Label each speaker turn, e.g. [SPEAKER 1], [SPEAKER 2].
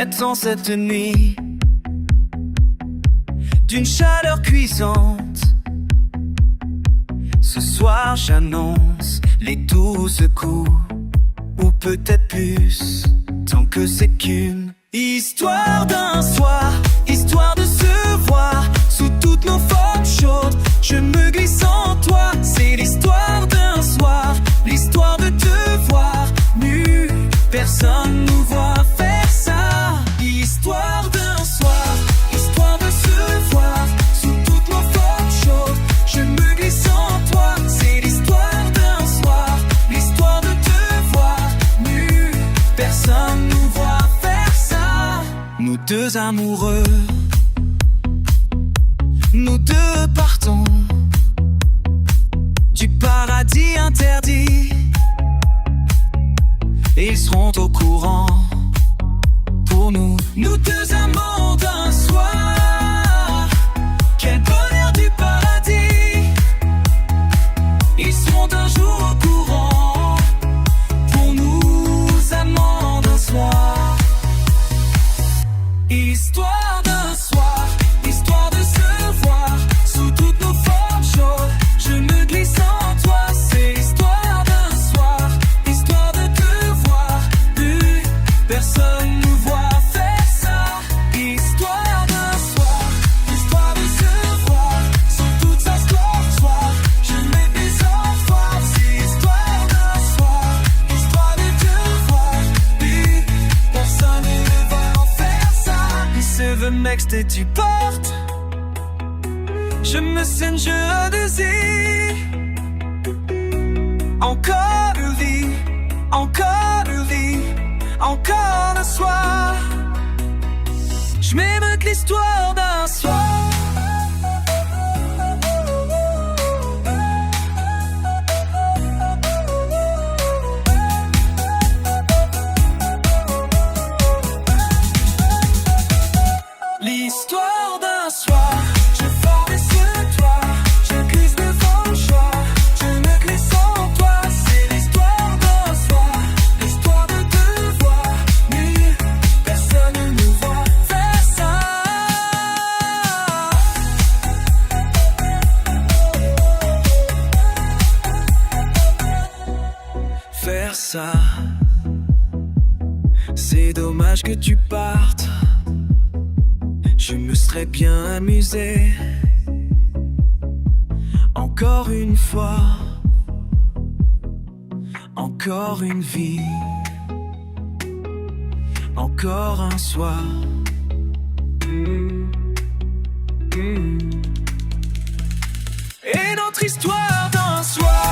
[SPEAKER 1] pénétrant cette nuit d'une chaleur cuisante. Ce soir j'annonce les douze coups, ou peut-être plus, tant que c'est qu'une histoire d'un soir, histoire de se voir sous toutes nos formes chaudes. Je me glisse en toi, c'est l'histoire d'un soir, l'histoire de te voir nu. Personne nous voit faire ça. Histoire d'un soir, histoire de se voir sous toutes nos formes chaudes. Je me glisse en toi, c'est l'histoire d'un soir, l'histoire de te voir nu. Personne nous voit faire ça. Nous deux amoureux, nous deux partons du paradis interdit. Ils seront au courant pour nous, nous deux amants d'un soir. Quel bonheur du paradis. Ils seront un jour au courant pour nous, amants d'un soir. Histoire d'un soir, histoire de se voir sous toutes nos formes chaudes. Je me glisse en toi, c'est l'histoire d'un soir, histoire de te voir nu. Personne nous voit faire ça. Histoire d'un soir, histoire de se voir sous toute sa splendeur. Je me glisse en toi, c'est l'histoire d'un soir, histoire de te voir nu. Personne ne va en faire ça. The next et tu portes. Je me sens de zi. Encore une vie, encore une vie, encore un soir. Je m'émeute l'histoire d'un soir. L'histoire d'un soir, je forme sur toi, je glisse devant le choix, je me glisse en toi, c'est l'histoire d'un soir, l'histoire de te voir nu, personne ne nous voit faire ça. Faire ça, c'est dommage que tu partes. Je me serais bien amusé. Encore une fois, encore une vie, encore un soir. Et notre histoire d'un soir.